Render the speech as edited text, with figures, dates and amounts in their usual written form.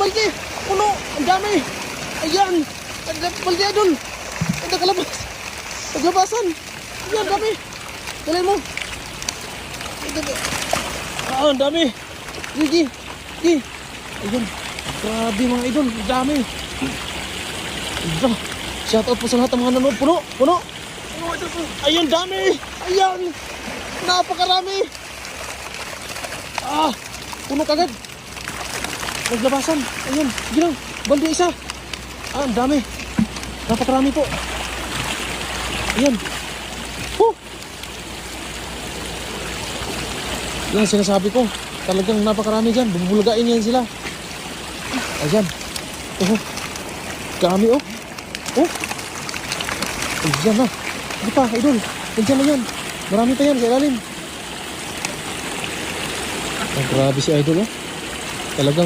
balde. Puno. Ang dami. Ayan. Balde, idol. Ang nakalabas. Naglabasan. Ayan, dami. Dalhin mo. Ang dami. Gigi. Ayan. Grabe mga idol. Ang dami. Shout out po sa lahat ng mga nanonood. Puno. Ayun, dami. Ayan. Napakarami. Puno kagad. Naglabasan. Ayun. Ginang. Balde isa. Ang dami. Napakarami po. Ayan. Yan sinasabi ko. Talagang napakarami dyan. Bubulgain yan sila. Ayan. Dami Ayan na. Di pa, idol. Nandiyan na yan. Marami pa yan sa ilalim. Grabe si idol Talagang